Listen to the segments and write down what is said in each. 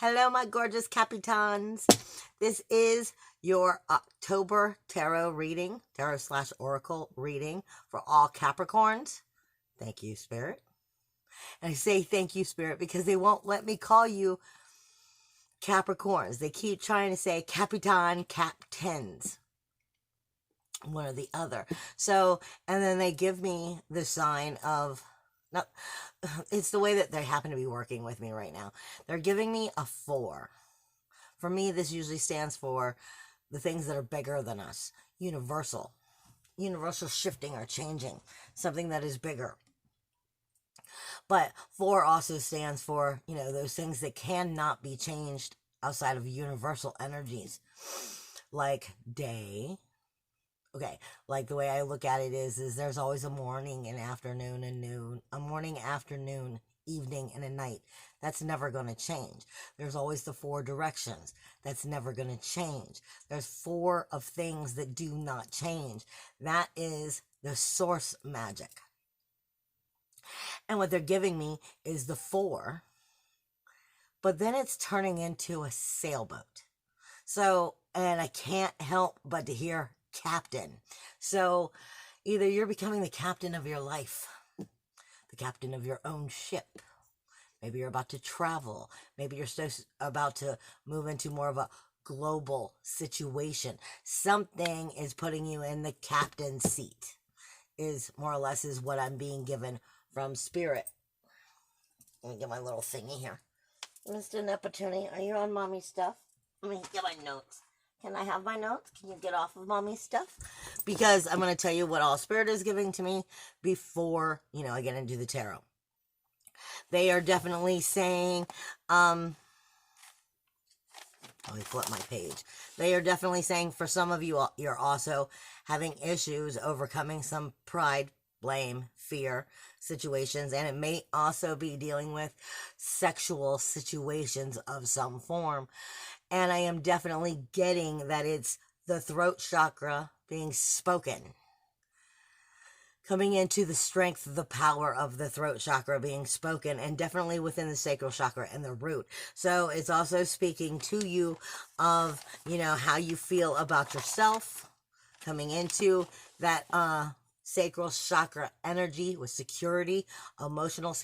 Hello, my gorgeous Capitans. This is your October tarot reading, tarot/oracle reading for all Capricorns. Thank you, Spirit. And I say thank you, Spirit, because they won't let me call you Capricorns. They keep trying to say Capitan, Captains, one or the other. So, and then they give me the sign of, no, it's the way that they happen to be working with me right now. They're giving me a 4. For me, this usually stands for the things that are bigger than us. Universal shifting or changing, something that is bigger. But 4 also stands for, those things that cannot be changed outside of universal energies, like day. Okay, like the way I look at it is there's always a morning, an afternoon, a noon, a morning, afternoon, evening, and a night. That's never going to change. There's always the 4 directions. That's never going to change. There's 4 of things that do not change. That is the source magic. And what they're giving me is the 4, but then it's turning into a sailboat. So, and I can't help but to hear captain. So either you're becoming the captain of your life, the captain of your own ship. Maybe you're about to travel. Maybe you're about to move into more of a global situation. Something is putting you in the captain's seat, is more or less is what I'm being given from Spirit. Let me get my little thingy here. Mr. Neptune, are you on mommy stuff? Let me get my notes. Can I have my notes? Can you get off of mommy's stuff? Because I'm going to tell you what all Spirit is giving to me before, I get into the tarot. They are definitely saying, let me flip my page. They are definitely saying for some of you, you're also having issues overcoming some pride, blame, fear situations, and it may also be dealing with sexual situations of some form. And I am definitely getting that it's the throat chakra being spoken. Coming into the strength, the power of the throat chakra being spoken, and definitely within the sacral chakra and the root. So it's also speaking to you of, how you feel about yourself, coming into that sacral chakra energy with security, emotional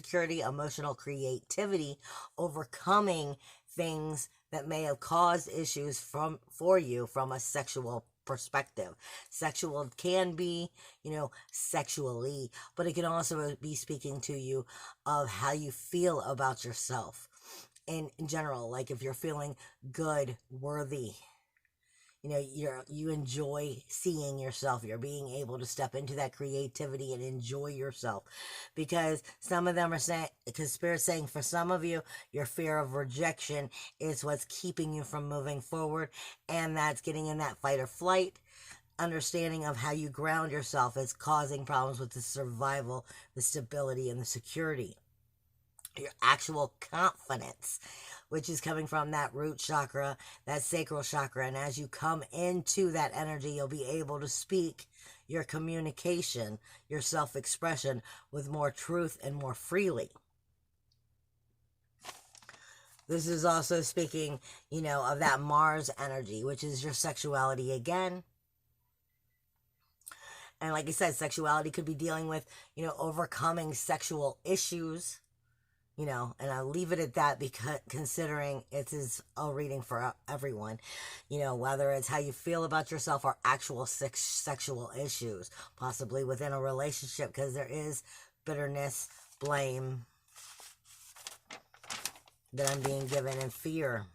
creativity, overcoming things that may have caused issues for you from a sexual perspective. Sexual can be, sexually, but it can also be speaking to you of how you feel about yourself in general. Like if you're feeling good, worthy, you enjoy seeing yourself. You're being able to step into that creativity and enjoy yourself. Because some of them are saying, because Spirit's saying for some of you, your fear of rejection is what's keeping you from moving forward. And that's getting in that fight or flight. Understanding of how you ground yourself is causing problems with the survival, the stability, and the security. Your actual confidence, which is coming from that root chakra, that sacral chakra. And as you come into that energy, you'll be able to speak your communication, your self-expression with more truth and more freely. This is also speaking, of that Mars energy, which is your sexuality again. And like I said, sexuality could be dealing with, overcoming sexual issues. And I'll leave it at that because considering it is a reading for everyone, whether it's how you feel about yourself or actual sexual issues, possibly within a relationship, because there is bitterness, blame that I'm being given, and fear,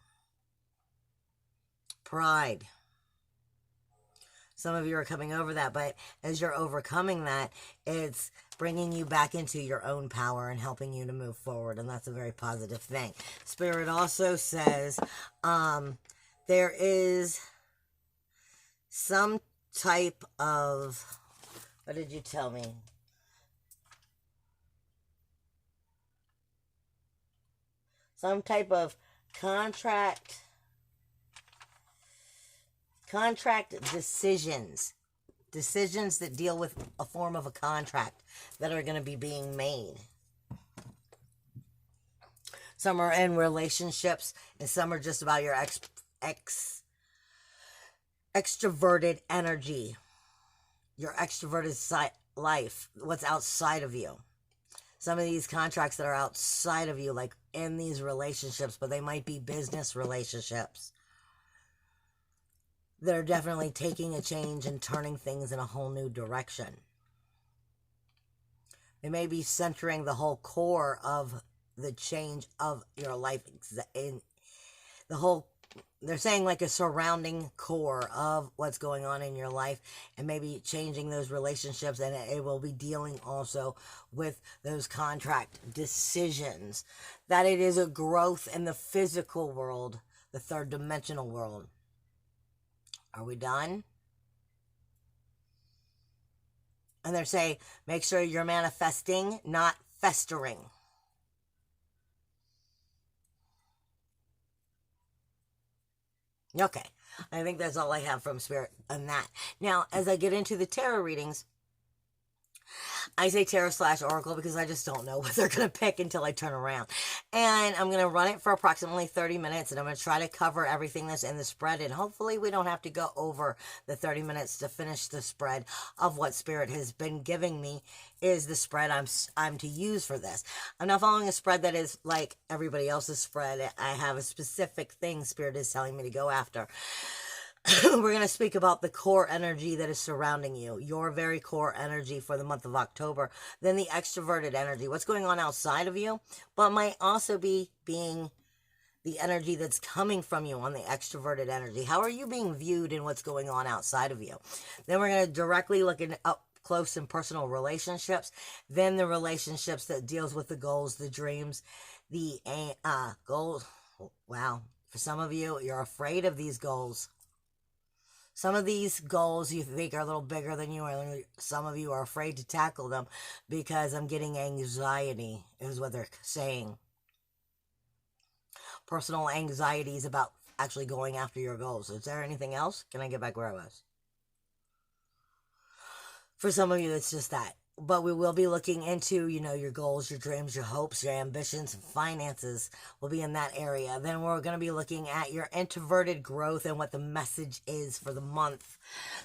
pride. Some of you are coming over that, but as you're overcoming that, it's bringing you back into your own power and helping you to move forward, and that's a very positive thing. Spirit also says there is some type of, what did you tell me? Some type of contract decisions that deal with a form of a contract that are going to be being made. Some are in relationships, and some are just about your extroverted energy, your extroverted life, what's outside of you. Some of these contracts that are outside of you, like in these relationships, but they might be business relationships. They're definitely taking a change and turning things in a whole new direction. They may be centering the whole core of the change of your life in the whole, they're saying like a surrounding core of what's going on in your life, and maybe changing those relationships, and it will be dealing also with those contract decisions, that it is a growth in the physical world, the third dimensional world. Are we done? And they're saying, make sure you're manifesting, not festering. Okay, I think that's all I have from Spirit on that. Now, as I get into the tarot readings, I say tarot/oracle because I just don't know what they're going to pick until I turn around. And I'm going to run it for approximately 30 minutes, and I'm going to try to cover everything that's in the spread, and hopefully we don't have to go over the 30 minutes to finish the spread of what Spirit has been giving me is the spread I'm to use for this. I'm not following a spread that is like everybody else's spread. I have a specific thing Spirit is telling me to go after. We're going to speak about the core energy that is surrounding you, your very core energy for the month of October, then the extroverted energy, what's going on outside of you, but might also be being the energy that's coming from you on the extroverted energy. How are you being viewed in what's going on outside of you? Then we're going to directly look at up close and personal relationships, then the relationships that deals with the goals, the dreams, the goals. Wow, for some of you, you're afraid of these goals. Some of these goals you think are a little bigger than you, and some of you are afraid to tackle them because I'm getting anxiety, is what they're saying. Personal anxieties about actually going after your goals. Is there anything else? Can I get back where I was? For some of you, it's just that. But we will be looking into, your goals, your dreams, your hopes, your ambitions, and finances will be in that area. Then we're going to be looking at your introverted growth and what the message is for the month.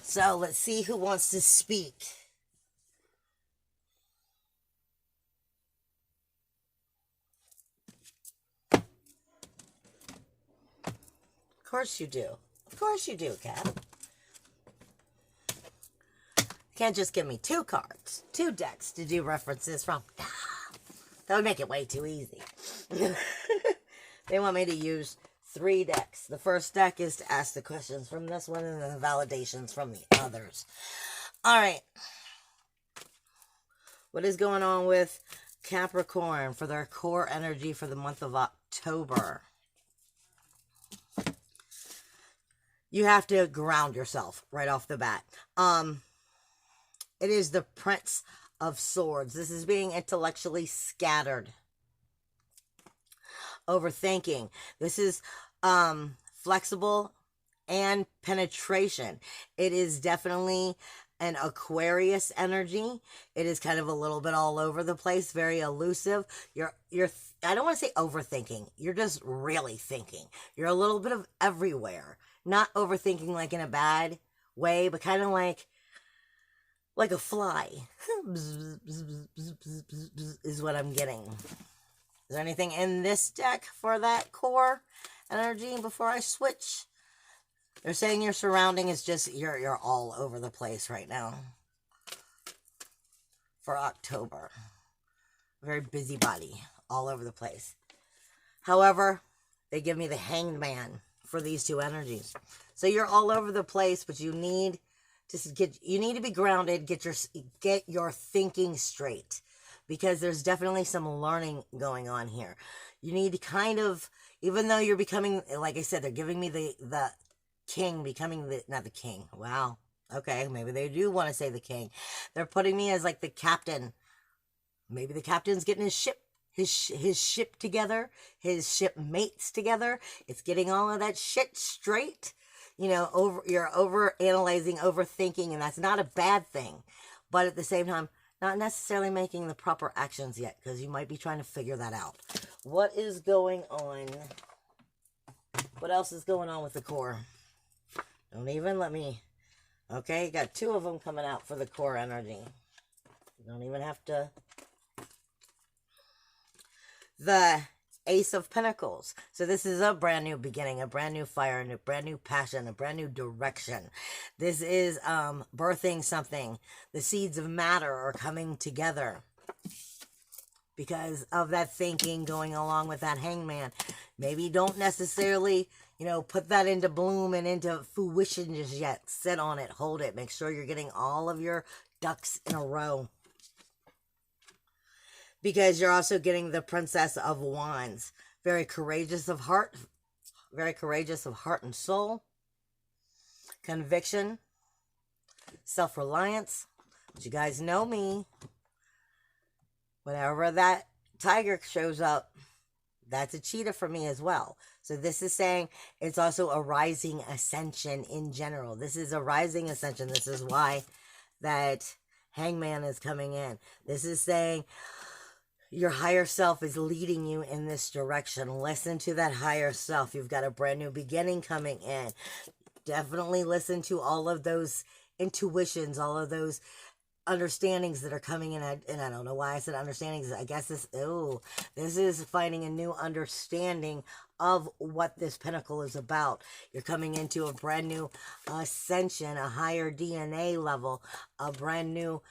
So let's see who wants to speak. Of course you do. Of course you do, Kat. Can't just give me 2 cards, 2 decks to do references from. That would make it way too easy. They want me to use 3 decks. The first deck is to ask the questions from this one, and then the validations from the others. All right. What is going on with Capricorn for their core energy for the month of October? You have to ground yourself right off the bat. It is the Prince of Swords. This is being intellectually scattered. Overthinking. This is flexible and penetration. It is definitely an Aquarius energy. It is kind of a little bit all over the place, very elusive. You're I don't want to say overthinking. You're just really thinking. You're a little bit of everywhere. Not overthinking like in a bad way, but kind of like a fly. Is what I'm getting. Is there anything in this deck for that core energy before I switch? They're saying your surrounding is just, you're all over the place right now. For October. Very busybody. All over the place. However, they give me the Hanged Man for these 2 energies. So you're all over the place, but you need to be grounded, get your thinking straight, because there's definitely some learning going on here. You need to kind of, even though you're becoming, like I said, they're giving me the king, becoming not the king. Wow. Okay, maybe they do want to say the king. They're putting me as like the captain. Maybe the captain's getting his ship together, his shipmates together. It's getting all of that shit straight. You're over analyzing, overthinking, and that's not a bad thing. But at the same time, not necessarily making the proper actions yet, because you might be trying to figure that out. what is going on? What else is going on with the core? Don't even let me... Okay, got 2 of them coming out for the core energy. You don't even have to... The Ace of Pentacles. So this is a brand new beginning, a brand new fire, a brand new passion, a brand new direction. This is birthing something. The seeds of matter are coming together because of that thinking going along with that hangman. Maybe don't necessarily, you know, put that into bloom and into fruition just yet. Sit on it, hold it. Make sure you're getting all of your ducks in a row. Because you're also getting the Princess of Wands. Very courageous of heart. Very courageous of heart and soul. Conviction. Self-reliance. But you guys know me. Whenever that tiger shows up, that's a cheetah for me as well. So this is saying it's also a rising ascension in general. This is a rising ascension. This is why that hangman is coming in. This is saying your higher self is leading you in this direction. Listen to that higher self. You've got a brand new beginning coming in. Definitely listen to all of those intuitions, all of those understandings that are coming in. And I don't know why I said understandings. I guess this is finding a new understanding of what this pinnacle is about. You're coming into a brand new ascension, a higher DNA level, a brand new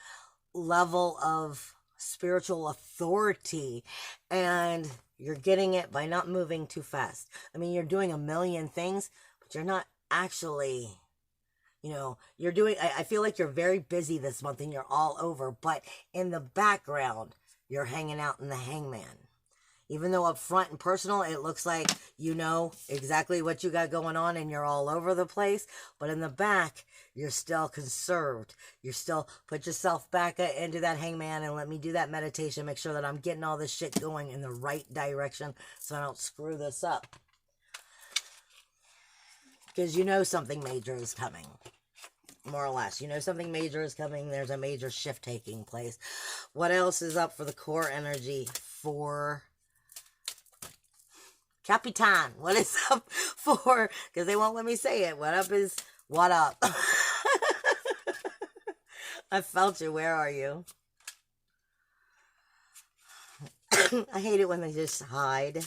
level of spiritual authority, and you're getting it by not moving too fast. I mean, you're doing a million things, but you're not actually, you know, you're doing, I feel like you're very busy this month and you're all over, but in the background, you're hanging out in the hangman. Even though up front and personal, it looks like you know exactly what you got going on and you're all over the place. But in the back, you're still conserved. You're still put yourself back into that hangman and let me do that meditation. Make sure that I'm getting all this shit going in the right direction so I don't screw this up. Because you know something major is coming. More or less. You know something major is coming. There's a major shift taking place. What else is up for the core energy for Capitan? What is up for? Because they won't let me say it. What up is what up? I felt you. Where are you? I hate it when they just hide.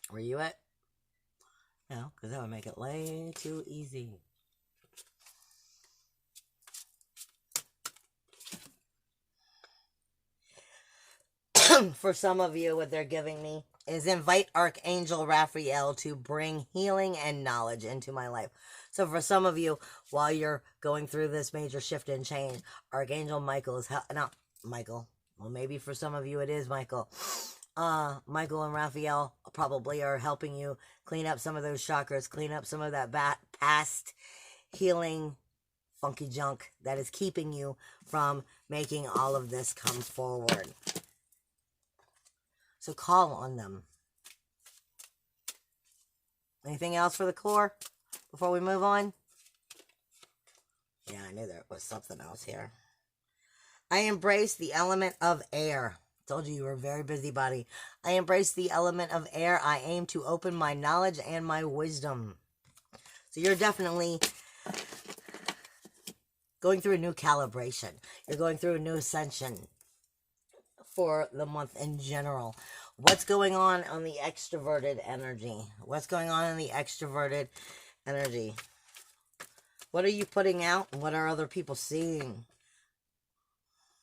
Where you at? No, because that would make it way too easy. For some of you, what they're giving me is invite Archangel Raphael to bring healing and knowledge into my life. So for some of you, while you're going through this major shift and change, Archangel Michael is not Michael. Well, maybe for some of you it is Michael. Michael and Raphael probably are helping you clean up some of those chakras, clean up some of that past healing funky junk that is keeping you from making all of this come forward. So call on them. Anything else for the core before we move on? Yeah, I knew there was something else here. I embrace the element of air. Told you were a very busybody. I embrace the element of air. I aim to open my knowledge and my wisdom. So you're definitely going through a new calibration. You're going through a new ascension for the month in general. What's going on the extroverted energy? What's going on in the extroverted energy? What are you putting out? And what are other people seeing?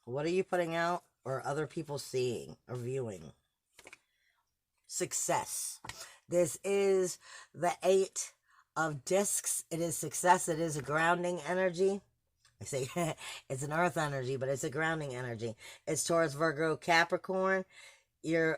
What are you putting out or other people seeing or viewing? Success. This is the 8 of discs. It is success. It is a grounding energy. I say it's an earth energy, but it's a grounding energy. It's Taurus, Virgo, Capricorn. You're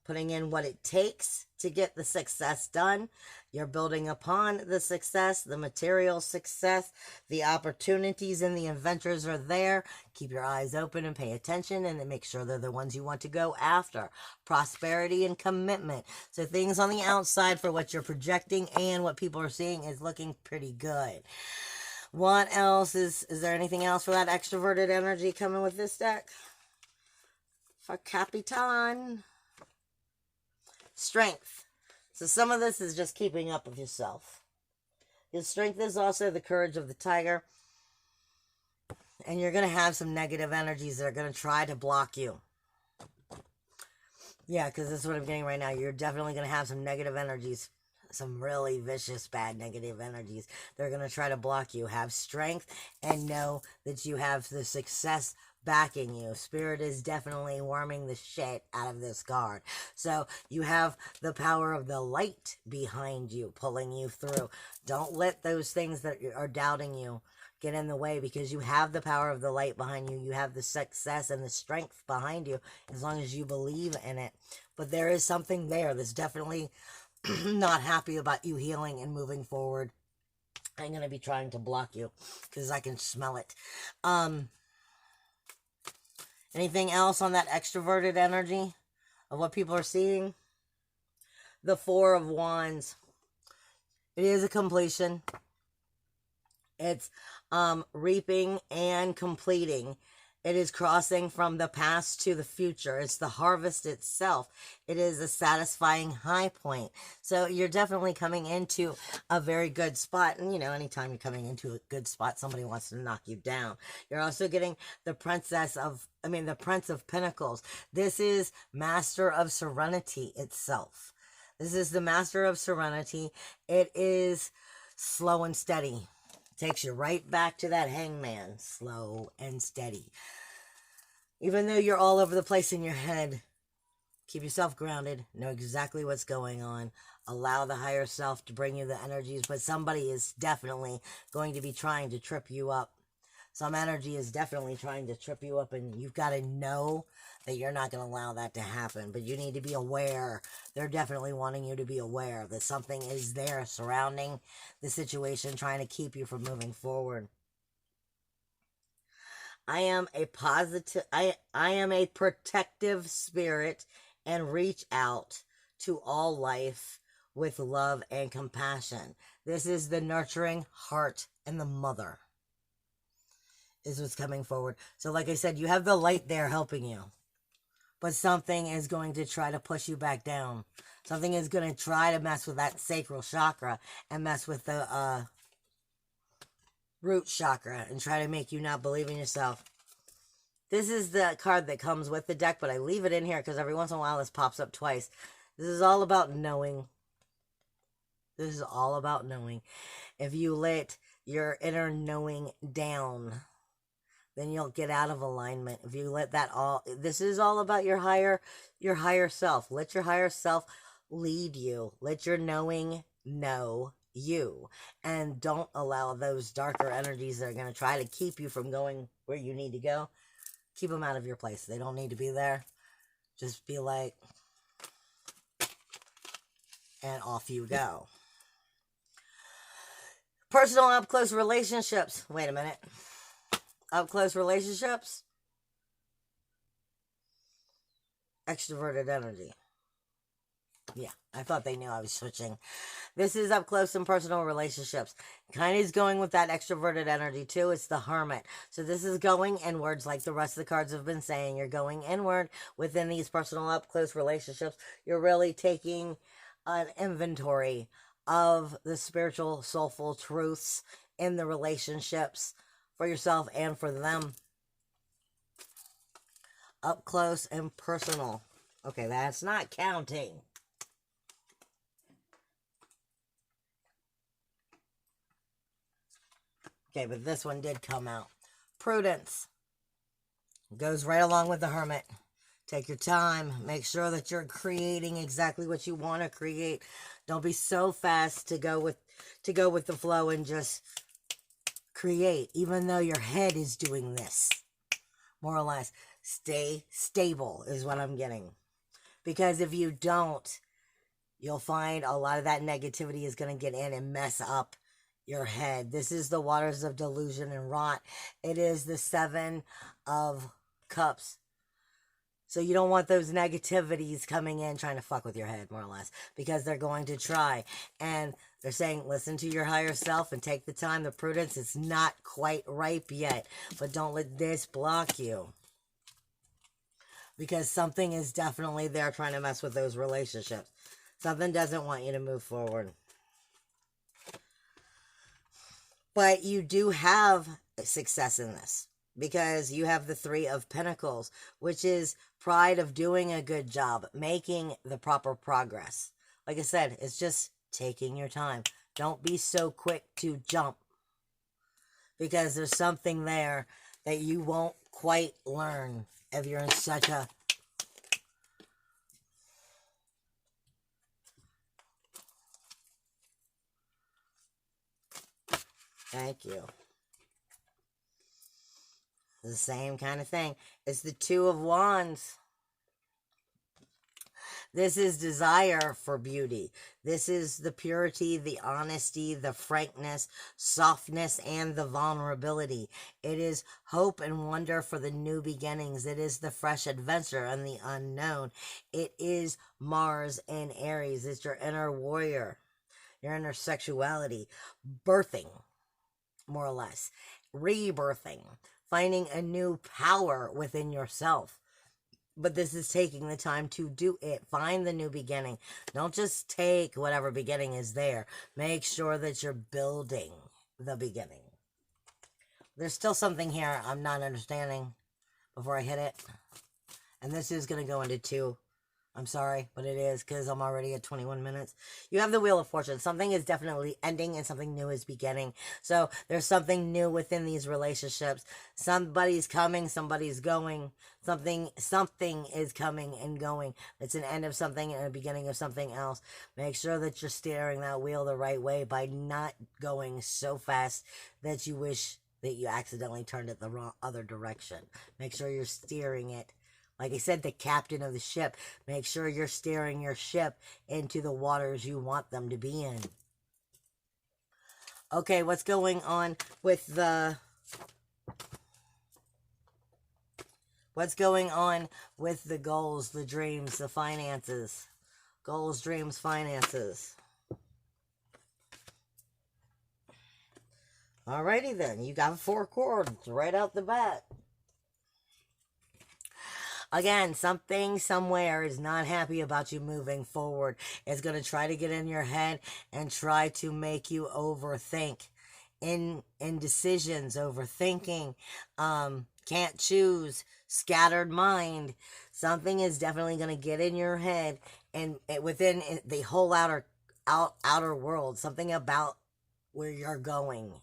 putting in what it takes to get the success done. You're building upon the success, the material success, the opportunities and the adventures are there. Keep your eyes open and pay attention and then make sure they're the ones you want to go after. Prosperity and commitment. So things on the outside for what you're projecting and what people are seeing is looking pretty good. What else is there anything else for that extroverted energy coming with this deck? For Capitan. Strength. So some of this is just keeping up with yourself. Your strength is also the courage of the tiger. And you're going to have some negative energies that are going to try to block you. Yeah, because this is what I'm getting right now. You're definitely going to have some negative energies. Some really vicious, bad, negative energies. They're going to try to block you. Have strength and know that you have the success backing you. Spirit is definitely warming the shit out of this card. So you have the power of the light behind you, pulling you through. Don't let those things that are doubting you get in the way, because you have the power of the light behind you. You have the success and the strength behind you as long as you believe in it. But there is something there that's definitely not happy about you healing and moving forward. I'm going to be trying to block you because I can smell it. Anything else on that extroverted energy of what people are seeing? The Four of Wands. It is a completion. It's reaping and completing. It is crossing from the past to the future. It's the harvest itself. It is a satisfying high point. So you're definitely coming into a very good spot. And, you know, anytime you're coming into a good spot, somebody wants to knock you down. You're also getting the Prince of Pentacles. This is Master of Serenity itself. This is the Master of Serenity. It is slow and steady. Takes you right back to that hangman, slow and steady. Even though you're all over the place in your head, keep yourself grounded, know exactly what's going on, allow the higher self to bring you the energies, but somebody is definitely going to be trying to trip you up. Some energy is definitely trying to trip you up, and you've got to know that you're not going to allow that to happen, but you need to be aware. They're definitely wanting you to be aware that something is there surrounding the situation, trying to keep you from moving forward. I am a protective spirit and reach out to all life with love and compassion. This is the nurturing heart and the mother is what's coming forward. So like I said, you have the light there helping you, but something is going to try to push you back down. Something is going to try to mess with that sacral chakra and mess with the root chakra and try to make you not believe in yourself. This is the card that comes with the deck, but I leave it in here because every once in a while this pops up twice. This is all about knowing. This is all about knowing. If you let your inner knowing down, then you'll get out of alignment. If you let that this is all about your higher self. Let your higher self lead you. Let your knowing know you. And don't allow those darker energies that are going to try to keep you from going where you need to go. Keep them out of your place. They don't need to be there. Just be like, and off you go. Personal up-close relationships. Wait a minute. Up-close relationships. Extroverted energy. Yeah, I thought they knew I was switching. This is up close and personal relationships. Kind of is going with that extroverted energy too. It's the Hermit. So this is going inwards like the rest of the cards have been saying. You're going inward within these personal up close relationships. You're really taking an inventory of the spiritual, soulful truths in the relationships for yourself and for them. Up close and personal. Okay, that's not counting. Okay, but this one did come out. Prudence. Goes right along with the Hermit. Take your time. Make sure that you're creating exactly what you want to create. Don't be so fast to go with the flow and just create, even though your head is doing this. More or less. Stay stable is what I'm getting. Because if you don't, you'll find a lot of that negativity is going to get in and mess up your head. This is the waters of delusion and rot. It is the 7 of Cups. So you don't want those negativities coming in trying to fuck with your head, more or less, because they're going to try. And they're saying, listen to your higher self and take the time. The prudence is not quite ripe yet, but don't let this block you. Because something is definitely there trying to mess with those relationships. Something doesn't want you to move forward. But you do have success in this because you have the Three of Pentacles, which is pride of doing a good job, making the proper progress. Like I said, it's just taking your time. Don't be so quick to jump because there's something there that you won't quite learn if you're in such a... Thank you. The same kind of thing. It's the Two of Wands. This is desire for beauty. This is the purity, the honesty, the frankness, softness, and the vulnerability. It is hope and wonder for the new beginnings. It is the fresh adventure and the unknown. It is Mars in Aries. It's your inner warrior, your inner sexuality, birthing, more or less, rebirthing, finding a new power within yourself. But this is taking the time to do it. Find the new beginning. Don't just take whatever beginning is there. Make sure that you're building the beginning. There's still something here I'm not understanding before I hit it. And this is going to go into 2. I'm sorry, but it is because I'm already at 21 minutes. You have the Wheel of Fortune. Something is definitely ending and something new is beginning. So there's something new within these relationships. Somebody's coming, somebody's going. Something is coming and going. It's an end of something and a beginning of something else. Make sure that you're steering that wheel the right way by not going so fast that you wish that you accidentally turned it the wrong other direction. Make sure you're steering it. Like I said, the captain of the ship. Make sure you're steering your ship into the waters you want them to be in. Okay, what's going on with the... What's going on with the goals, the dreams, the finances? Goals, dreams, finances. Alrighty then, you got 4 chords right out the bat. Again, something somewhere is not happy about you moving forward. It's going to try to get in your head and try to make you overthink. Indecisions, overthinking, can't choose, scattered mind. Something is definitely going to get in your head and within the whole outer world. Something about where you're going.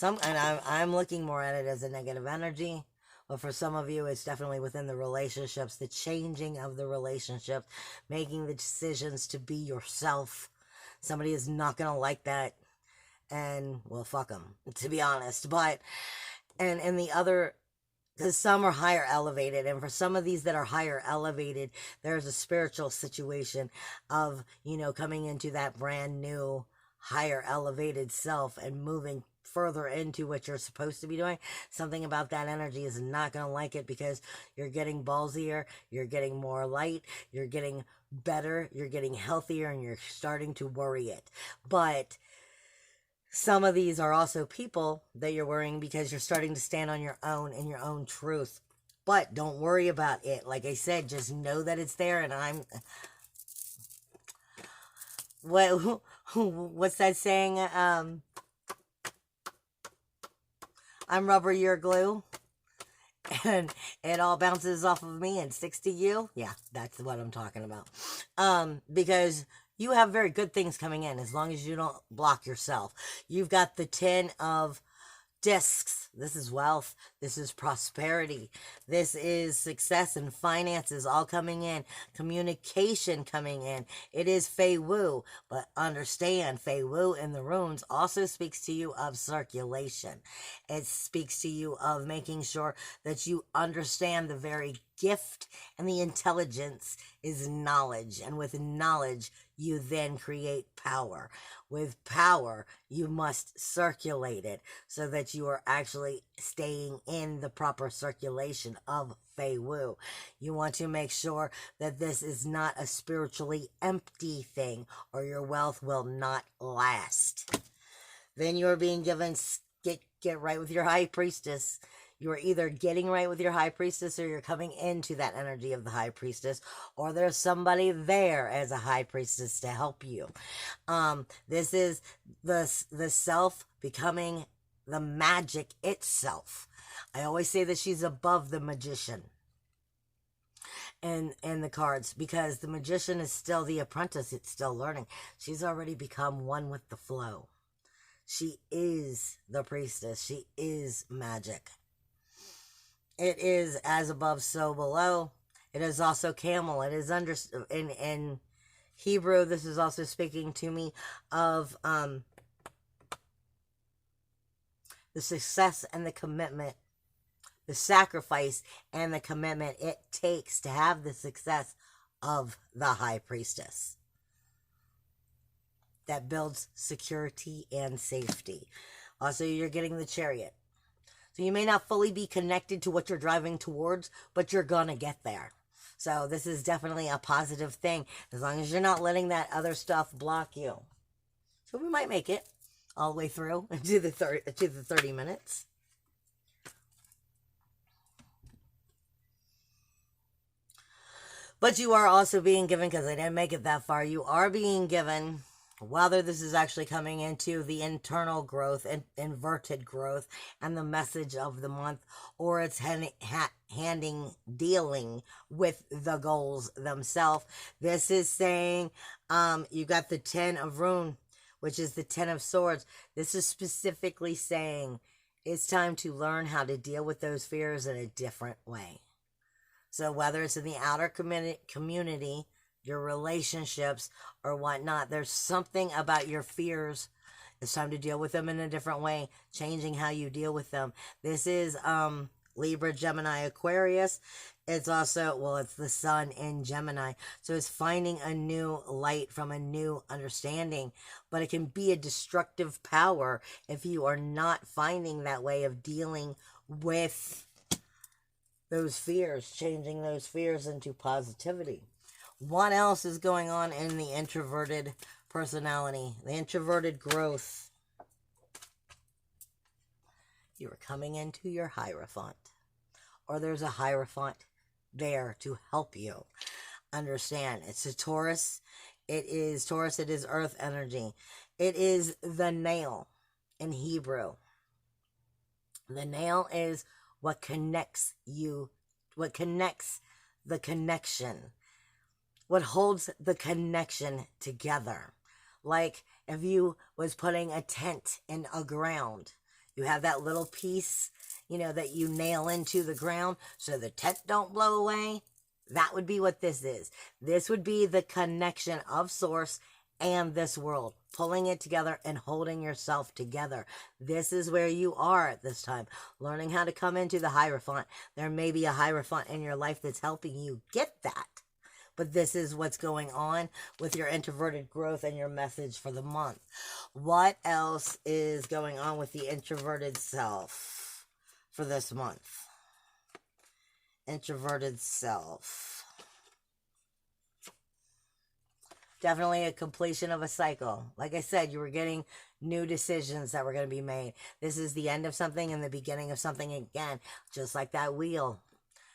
And I'm looking more at it as a negative energy. But for some of you, it's definitely within the relationships, the changing of the relationships, making the decisions to be yourself. Somebody is not going to like that. And, well, fuck them, to be honest. But, and the other, because some are higher elevated. And for some of these that are higher elevated, there's a spiritual situation of, you know, coming into that brand new, higher elevated self and moving further into what you're supposed to be doing. Something about that energy is not going to like it because you're getting ballsier, you're getting more light, you're getting better, you're getting healthier, and you're starting to worry it. But some of these are also people that you're worrying because you're starting to stand on your own and your own truth. But don't worry about it. Like I said, just know that it's there. And what's that saying? I'm rubber, you're glue, and it all bounces off of me and sticks to you. Yeah, that's what I'm talking about. Because you have very good things coming in as long as you don't block yourself. You've got the 10 of discs. This is wealth. This is prosperity. This is success and finances all coming in. Communication coming in. It is Fei Wu. But understand, Fei Wu in the runes also speaks to you of circulation. It speaks to you of making sure that you understand the very gift and the intelligence is knowledge. And with knowledge, you then create power. With power, you must circulate it so that you are actually staying in the proper circulation of Fei Wu. You want to make sure that this is not a spiritually empty thing or your wealth will not last. Then you are being given, get right with your high priestess. You're either getting right with your high priestess or you're coming into that energy of the high priestess, or there's somebody there as a high priestess to help you. This is the self becoming the magic itself. I always say that she's above the magician and the cards, because the magician is still the apprentice. It's still learning. She's already become one with the flow. She is the priestess. She is magic. It is as above, so below. It is also camel. It is in Hebrew. This is also speaking to me of the success and the commitment, the sacrifice and the commitment it takes to have the success of the high priestess. That builds security and safety. Also, you're getting the chariot. So you may not fully be connected to what you're driving towards, but you're gonna get there. So this is definitely a positive thing, as long as you're not letting that other stuff block you. So we might make it all the way through to the 30 minutes. But you are also being given, because I didn't make it that far, you are being given, whether this is actually coming into the internal growth and inverted growth and the message of the month, or it's dealing with the goals themselves. This is saying, you got the 10 of Rune, which is the 10 of Swords. This is specifically saying it's time to learn how to deal with those fears in a different way. So whether it's in the outer community, your relationships, or whatnot, there's something about your fears. It's time to deal with them in a different way, changing how you deal with them. This is Libra, Gemini, Aquarius. It's also, well, it's the sun in Gemini. So it's finding a new light from a new understanding. But it can be a destructive power if you are not finding that way of dealing with those fears, changing those fears into positivity. What else is going on in the introverted personality? The introverted growth. You are coming into your Hierophant, or there's a Hierophant there to help you understand. It's a Taurus. It is Taurus. It is earth energy. It is the nail in Hebrew. The nail is what connects you, what connects the connection, what holds the connection together. Like if you was putting a tent in a ground, you have that little piece, that you nail into the ground so the tent don't blow away. That would be what this is. This would be the connection of source and this world, pulling it together and holding yourself together. This is where you are at this time, learning how to come into the Hierophant. There may be a Hierophant in your life that's helping you get that. But this is what's going on with your introverted growth and your message for the month. What else is going on with the introverted self for this month? Introverted self. Definitely a completion of a cycle. Like I said, you were getting new decisions that were going to be made. This is the end of something and the beginning of something again. Just like that wheel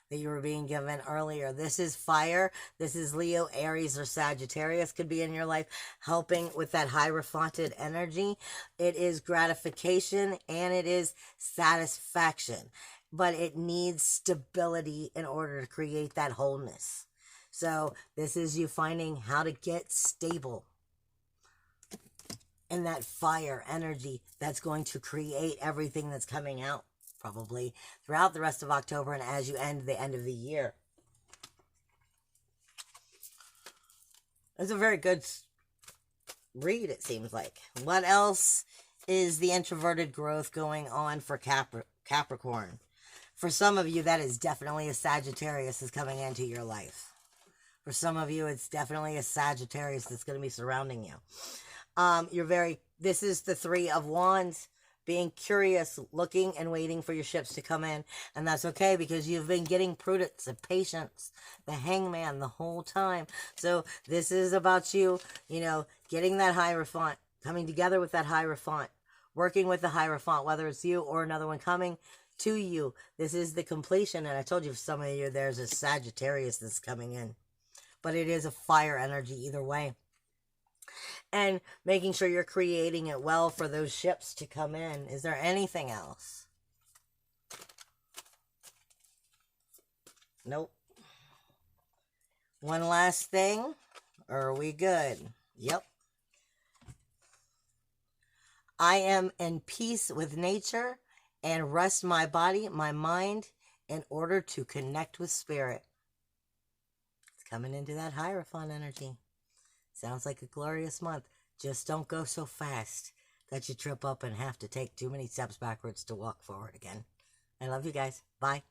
that you were being given earlier. This is fire. This is Leo, Aries, or Sagittarius could be in your life, helping with that Hierophanted energy. It is gratification and it is satisfaction. But it needs stability in order to create that wholeness. So this is you finding how to get stable in that fire energy that's going to create everything that's coming out probably throughout the rest of October and as you end the end of the year. It's a very good read, it seems like. What else is the introverted growth going on for Capricorn? For some of you, that is definitely a Sagittarius is coming into your life. For some of you, it's definitely a Sagittarius that's going to be surrounding you. This is the Three of Wands, being curious, looking and waiting for your ships to come in. And that's okay because you've been getting prudence and patience, the Hangman the whole time. So this is about you, getting that Hierophant, coming together with that Hierophant, working with the Hierophant, whether it's you or another one coming. to you. This is the completion, and I told you for some of you there's a Sagittarius that's coming in, but it is a fire energy either way. And making sure you're creating it well for those ships to come in. Is there anything else? Nope. One last thing, or are we good? Yep. I am in peace with nature and rest my body, my mind, in order to connect with spirit. It's coming into that Hierophant energy. Sounds like a glorious month. Just don't go so fast that you trip up and have to take too many steps backwards to walk forward again. I love you guys. Bye.